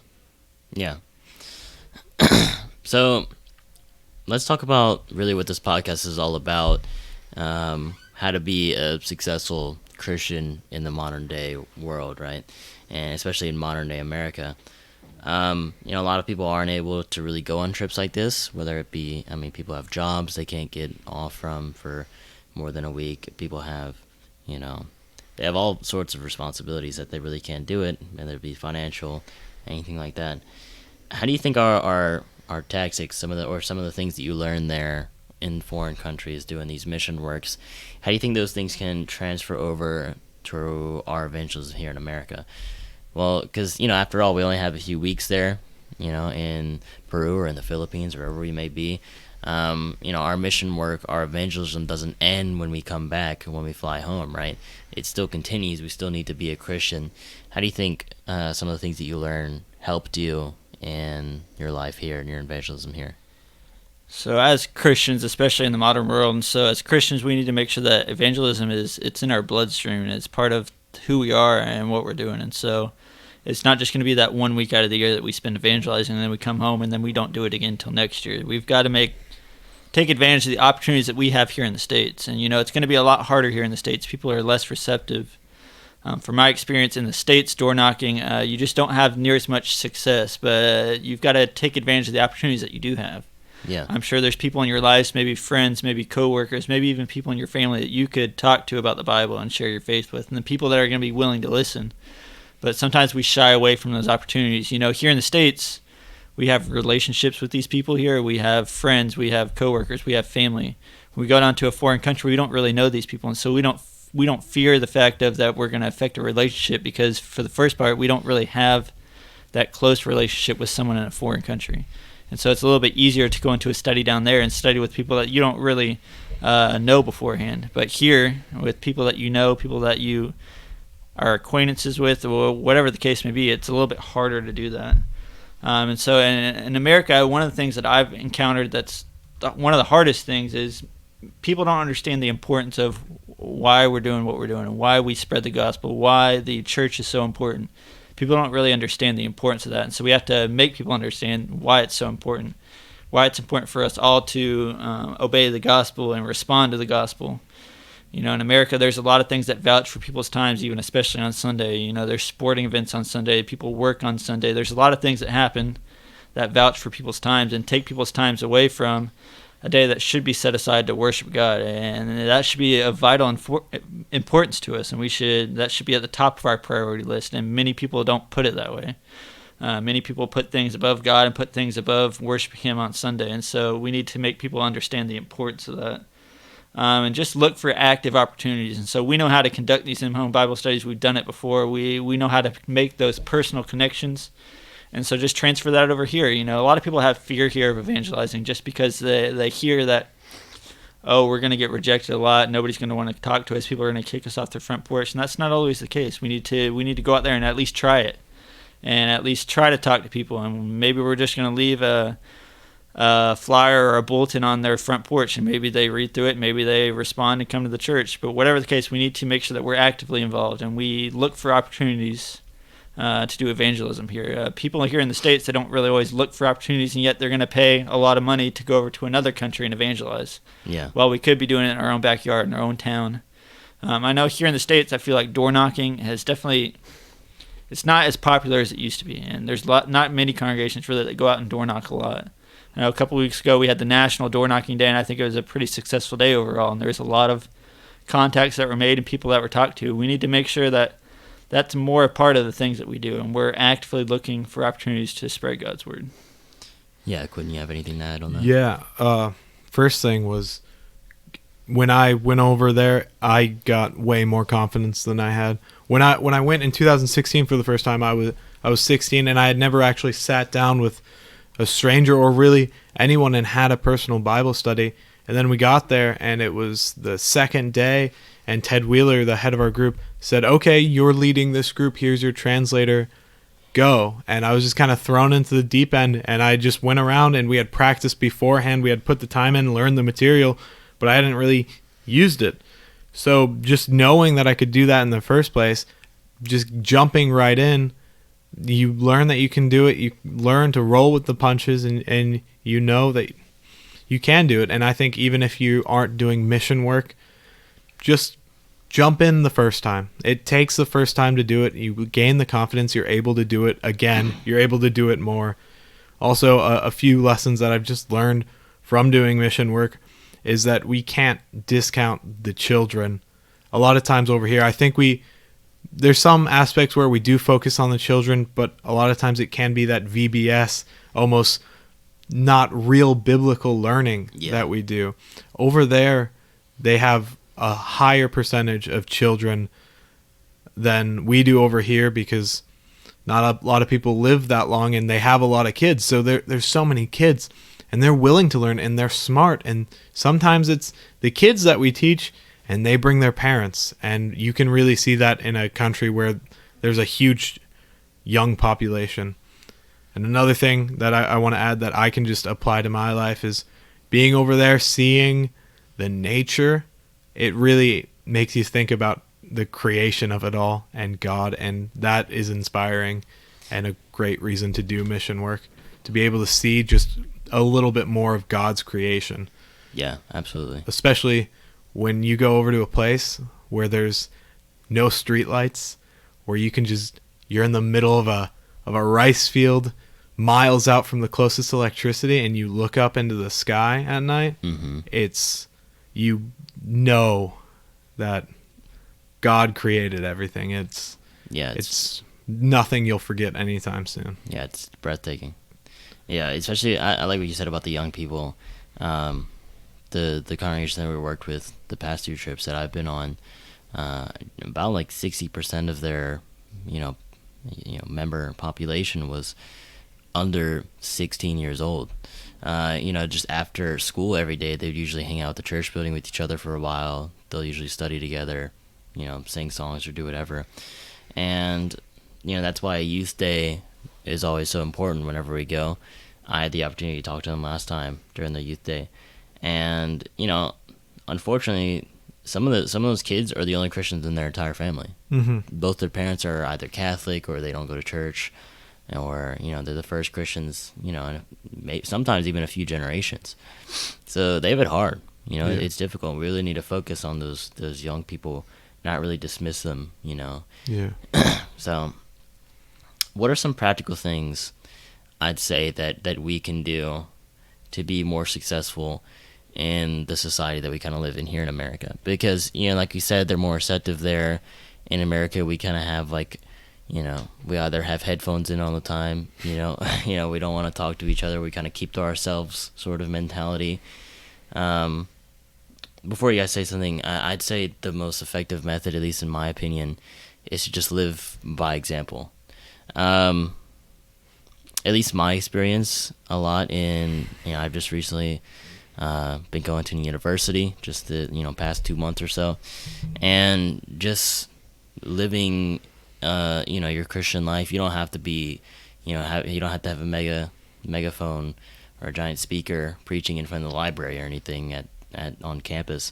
Yeah. So let's talk about really what this podcast is all about, how to be a successful Christian in the modern day world, right? And especially in modern day America. A lot of people aren't able to really go on trips like this, whether it be, people have jobs they can't get off from for more than a week. People have, they have all sorts of responsibilities that they really can't do it, whether it be financial, anything like that. How do you think our tactics, some of the things that you learn there in foreign countries doing these mission works, how do you think those things can transfer over to our evangelism here in America? Well, because, after all, we only have a few weeks there, in Peru or in the Philippines, wherever we may be. Our mission work, our evangelism doesn't end when we come back, when we fly home, right? It still continues. We still need to be a Christian. How do you think some of the things that you learn helped you in your life here and your evangelism here? So as Christians, especially in the modern world, and so as Christians, we need to make sure that evangelism it's in our bloodstream, and it's part of who we are and what we're doing. And so it's not just going to be that 1 week out of the year that we spend evangelizing and then we come home and then we don't do it again until next year. We've got to take advantage of the opportunities that we have here in the States. And, it's going to be a lot harder here in the States. People are less receptive. From my experience in the States, door knocking, you just don't have near as much success, but you've got to take advantage of the opportunities that you do have. Yeah. I'm sure there's people in your lives, maybe friends, maybe coworkers, maybe even people in your family that you could talk to about the Bible and share your faith with, and the people that are going to be willing to listen. But sometimes we shy away from those opportunities. Here in the States, we have relationships with these people here. We have friends, we have coworkers, we have family. When we go down to a foreign country, we don't really know these people, and so we don't fear the fact of that we're going to affect a relationship, because for the first part, we don't really have that close relationship with someone in a foreign country. And so it's a little bit easier to go into a study down there and study with people that you don't really know beforehand. But here, with people that you know, people that you are acquaintances with, or whatever the case may be, it's a little bit harder to do that. And so in America, one of the things that I've encountered that's one of the hardest things is people don't understand the importance of why we're doing what we're doing and why we spread the gospel, why the church is so important. People don't really understand the importance of that, and so we have to make people understand why it's so important, why it's important for us all to obey the gospel and respond to the gospel. In America, there's a lot of things that vouch for people's times, even especially on Sunday. There's sporting events on Sunday, people work on Sunday. There's a lot of things that happen that vouch for people's times and take people's times away from a day that should be set aside to worship God, and that should be of vital importance to us, and that should be at the top of our priority list. And many people don't put it that way. Many people put things above God and put things above worshiping Him on Sunday, and so we need to make people understand the importance of that, and just look for active opportunities. And so we know how to conduct these in-home Bible studies. We've done it before. We know how to make those personal connections. And so just transfer that over here. A lot of people have fear here of evangelizing just because they hear that, we're going to get rejected a lot. Nobody's going to want to talk to us. People are going to kick us off their front porch. And that's not always the case. We need to go out there and at least try it, and at least try to talk to people. And maybe we're just going to leave a flyer or a bulletin on their front porch, and maybe they read through it, maybe they respond and come to the church. But whatever the case, we need to make sure that we're actively involved and we look for opportunities to do evangelism here. People here in the States, they don't really always look for opportunities, and yet they're going to pay a lot of money to go over to another country and evangelize. Yeah. Well, we could be doing it in our own backyard, in our own town. I know here in the States, I feel like door knocking has definitely, it's not as popular as it used to be, and there's not many congregations really that go out and door knock a lot. I know a couple weeks ago we had the National Door Knocking Day, and I think it was a pretty successful day overall, and there was a lot of contacts that were made and people that were talked to. We need to make sure that that's more a part of the things that we do, and we're actively looking for opportunities to spread God's word. Yeah, Quentin, you have anything to add on that? Yeah. First thing was, when I went over there, I got way more confidence than I had. When I went in 2016 for the first time, I was 16, and I had never actually sat down with a stranger or really anyone and had a personal Bible study. And then we got there, and it was the second day, and Ted Wheeler, the head of our group, said, "Okay, you're leading this group. Here's your translator. Go." And I was just kind of thrown into the deep end, and I just went around, and we had practiced beforehand. We had put the time in, learned the material, but I hadn't really used it. So just knowing that I could do that in the first place, just jumping right in, you learn that you can do it. You learn to roll with the punches, and you know that you can do it. And I think even if you aren't doing mission work, just jump in the first time. It takes the first time to do it. You gain the confidence. You're able to do it again. You're able to do it more. Also, a few lessons that I've just learned from doing mission work is that we can't discount the children. A lot of times over here, I think there's some aspects where we do focus on the children, but a lot of times it can be that VBS, almost not real biblical learning that we do. Over there, they have a higher percentage of children than we do over here, because not a lot of people live that long and they have a lot of kids. So there's so many kids, and they're willing to learn, and they're smart. And sometimes it's the kids that we teach, and they bring their parents. And you can really see that in a country where there's a huge young population. And another thing that I want to add that I can just apply to my life is being over there, seeing the nature. It really makes you think about the creation of it all and God, and that is inspiring and a great reason to do mission work, to be able to see just a little bit more of God's creation. Yeah, absolutely. Especially when you go over to a place where there's no streetlights, where you're in the middle of a rice field, miles out from the closest electricity, and you look up into the sky at night. Mm-hmm. You know that God created everything. It's nothing you'll forget anytime soon. Yeah, it's breathtaking. Yeah, especially I like what you said about the young people. The congregation that we worked with, the past 2 trips that I've been on, about like 60% of their member population was under 16 years old. Just after school every day, they'd usually hang out at the church building with each other for a while. They'll usually study together, sing songs or do whatever. And, that's why Youth Day is always so important whenever we go. I had the opportunity to talk to them last time during the Youth Day. And, unfortunately, some of those kids are the only Christians in their entire family. Mm-hmm. Both their parents are either Catholic or they don't go to church, or they're the first Christians, sometimes even a few generations. So they have it hard. It's difficult. We really need to focus on those young people, not really dismiss them. Yeah. So, what are some practical things I'd say that we can do to be more successful in the society that we kind of live in here in America? Because like you said, they're more receptive there. In America, we kind of have we either have headphones in all the time, we don't want to talk to each other. We kind of keep to ourselves sort of mentality. Before you guys say something, I'd say the most effective method, at least in my opinion, is to just live by example. At least my experience a lot I've just recently been going to university just the past 2 months or so, and just living your Christian life. You don't have to be you don't have to have a megaphone or a giant speaker preaching in front of the library or anything on campus,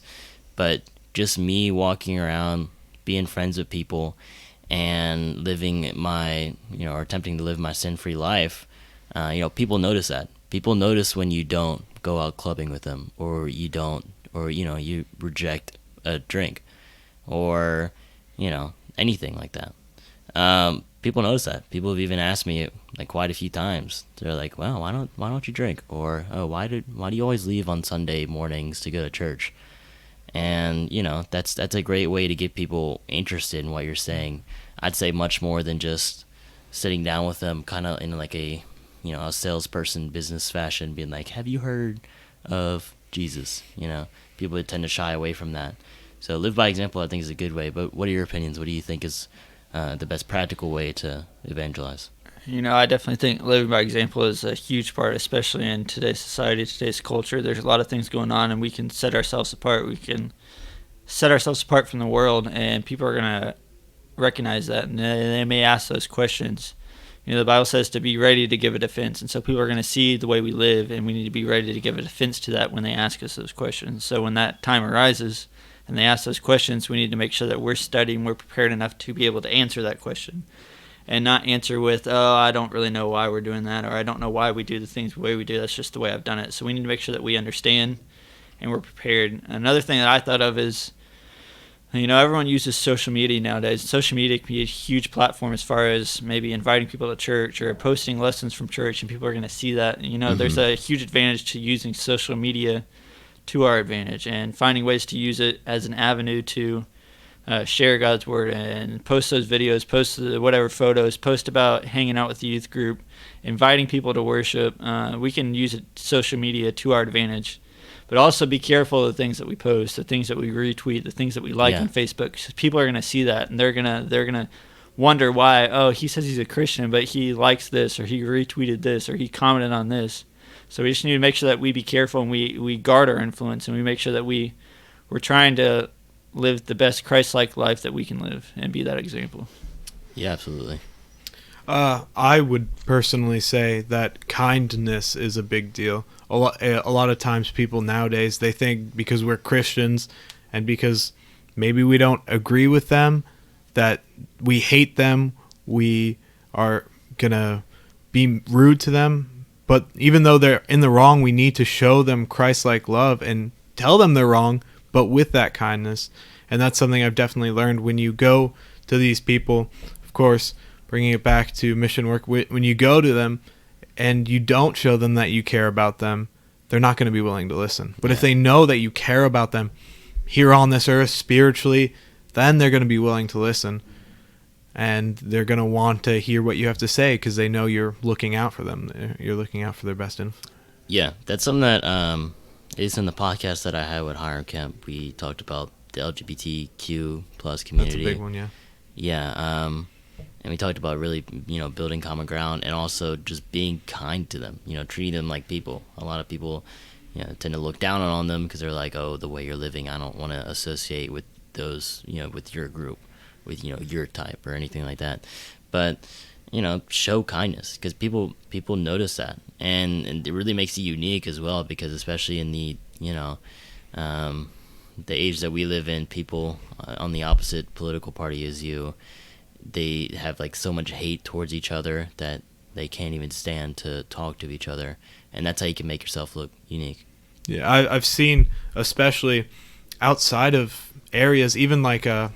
but just me walking around, being friends with people, and living my, or attempting to live my sin-free life, people notice that. People notice when you don't go out clubbing with them, or you don't, or, you reject a drink, or, anything like that. People notice that. People have even asked me like quite a few times. They're like, "Well, why don't you drink?" Or, "Oh, why do you always leave on Sunday mornings to go to church?" And that's a great way to get people interested in what you're saying. I'd say much more than just sitting down with them, kind of in like a a salesperson business fashion, being like, "Have you heard of Jesus?" People tend to shy away from that. So live by example, I think, is a good way. But what are your opinions? What do you think is the best practical way to evangelize? I definitely think living by example is a huge part, especially in today's society, today's culture. There's a lot of things going on, and we can set ourselves apart. We can set ourselves apart from the world, and people are going to recognize that, and they may ask those questions. The Bible says to be ready to give a defense, and so people are going to see the way we live, and we need to be ready to give a defense to that when they ask us those questions. So when that time arises and they ask those questions, we need to make sure that we're studying, we're prepared enough to be able to answer that question, and not answer with, "Oh, I don't really know why we're doing that," or "I don't know why we do the things the way we do. That's just the way I've done it." So we need to make sure that we understand and we're prepared. Another thing that I thought of is, everyone uses social media nowadays. Social media can be a huge platform as far as maybe inviting people to church or posting lessons from church, and people are going to see that. There's a huge advantage to using social media to our advantage and finding ways to use it as an avenue to share God's word and post those videos, post whatever photos, post about hanging out with the youth group, inviting people to worship. We can use social media to our advantage. But also be careful of the things that we post, the things that we retweet, the things that we like on Facebook. Because people are going to see that, and they're gonna wonder why. Oh, he says he's a Christian, but he likes this, or he retweeted this, or he commented on this. So we just need to make sure that we be careful and we guard our influence, and we make sure that we're trying to live the best Christ-like life that we can live and be that example. Yeah, absolutely. I would personally say that kindness is a big deal. A lot of times people nowadays, they think because we're Christians and because maybe we don't agree with them that we hate them, we are going to be rude to them. But even though they're in the wrong, we need to show them Christ-like love and tell them they're wrong, but with that kindness. And that's something I've definitely learned when you go to these people. Of course, bringing it back to mission work, when you go to them and you don't show them that you care about them, they're not going to be willing to listen. But if they know that you care about them here on this earth spiritually, then they're going to be willing to listen. And they're going to want to hear what you have to say because they know you're looking out for them. You're looking out for their best interest. Yeah, that's something that is in the podcast that I had with Hiram Kemp. We talked about the LGBTQ plus community. That's a big one, yeah. Yeah, and we talked about really, building common ground and also just being kind to them, treating them like people. A lot of people, tend to look down on them because they're like, "Oh, the way you're living, I don't want to associate with those, with your group, with, your type or anything like that." But, show kindness because people notice that. And it really makes you unique as well because especially in the, the age that we live in, people on the opposite political party as you, they have like so much hate towards each other that they can't even stand to talk to each other, and that's how you can make yourself look unique. Yeah, I've seen, especially outside of areas, even like there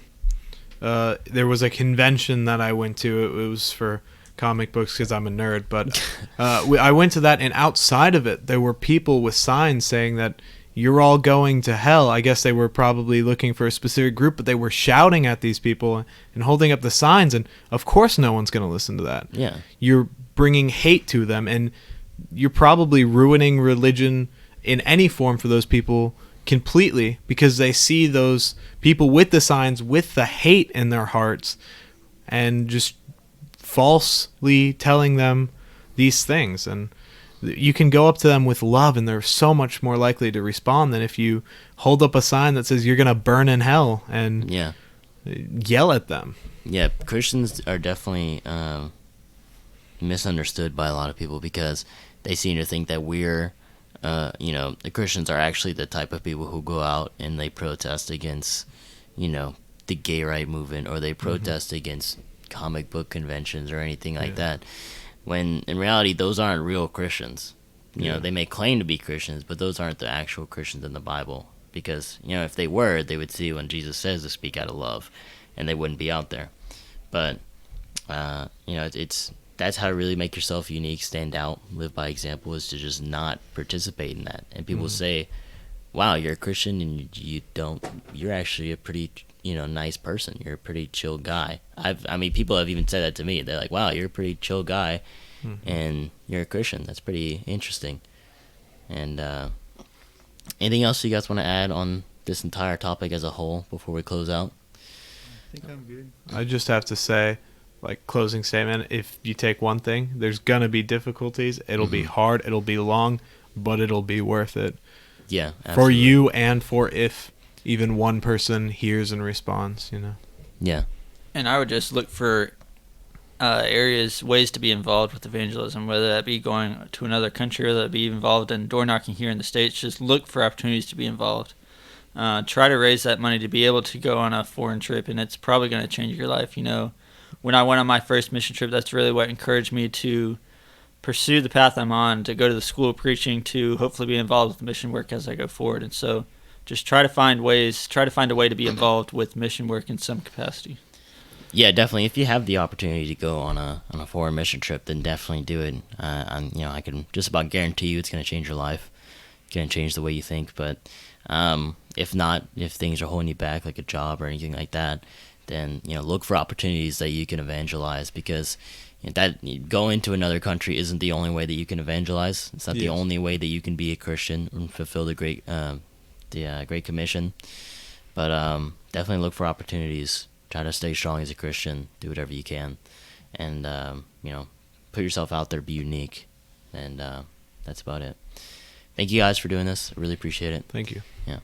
was a convention that I went to. It was for comic books because I'm a nerd, but I went to that, and outside of it, there were people with signs saying that you're all going to hell. I guess they were probably looking for a specific group, but they were shouting at these people and holding up the signs, and of course no one's going to listen to that. Yeah. You're bringing hate to them, and you're probably ruining religion in any form for those people completely because they see those people with the signs with the hate in their hearts and just falsely telling them these things. And you can go up to them with love, and they're so much more likely to respond than if you hold up a sign that says you're going to burn in hell and yell at them. Yeah, Christians are definitely misunderstood by a lot of people because they seem to think that we're, the Christians are actually the type of people who go out and they protest against, the gay right movement, or they protest against comic book conventions or anything like that. When in reality, those aren't real Christians. You know, they may claim to be Christians, but those aren't the actual Christians in the Bible. Because, you know, if they were, they would see when Jesus says to speak out of love, and they wouldn't be out there. But, you know, that's how to really make yourself unique, stand out, live by example, is to just not participate in that. And people say, wow, you're a Christian and you're actually a pretty, you know, nice person. You're a pretty chill guy. I mean, people have even said that to me. They're like, wow, you're a pretty chill guy and you're a Christian. That's pretty interesting. And anything else you guys want to add on this entire topic as a whole before we close out? I think I'm good. I just have to say, like, closing statement, if you take one thing, there's gonna be difficulties. It'll be hard, it'll be long, but it'll be worth it. Yeah, absolutely. For you and for if even one person hears and responds, you know. Yeah. And I would just look for ways to be involved with evangelism, whether that be going to another country or that be involved in door knocking here in the States. Just look for opportunities to be involved. Try to raise that money to be able to go on a foreign trip, and it's probably going to change your life. You know, when I went on my first mission trip, that's really what encouraged me to pursue the path I'm on, to go to the school of preaching, to hopefully be involved with mission work as I go forward. And so just try to find a way to be involved with mission work in some capacity. Yeah, definitely. If you have the opportunity to go on a foreign mission trip, then definitely do it. You know, I can just about guarantee you it's going to change your life. It's going to change the way you think. But if not, if things are holding you back, like a job or anything like that, then, you know, look for opportunities that you can evangelize, because that going to another country isn't the only way that you can evangelize. It's not the only way that you can be a Christian and fulfill the Great Commission. But definitely look for opportunities. Try to stay strong as a Christian. Do whatever you can, and you know, put yourself out there. Be unique, and that's about it. Thank you guys for doing this. I really appreciate it. Thank you. Yeah.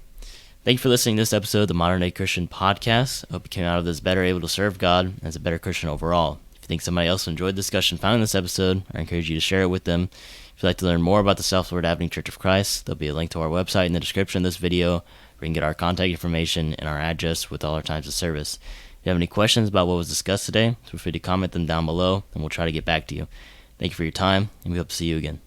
Thank you for listening to this episode of the Modern Day Christian Podcast. I hope you came out of this better able to serve God as a better Christian overall. If you think somebody else enjoyed the discussion found in this episode, I encourage you to share it with them. If you'd like to learn more about the South Florida Avenue Church of Christ, there'll be a link to our website in the description of this video, where you can get our contact information and our address with all our times of service. If you have any questions about what was discussed today, feel free to comment them down below, and we'll try to get back to you. Thank you for your time, and we hope to see you again.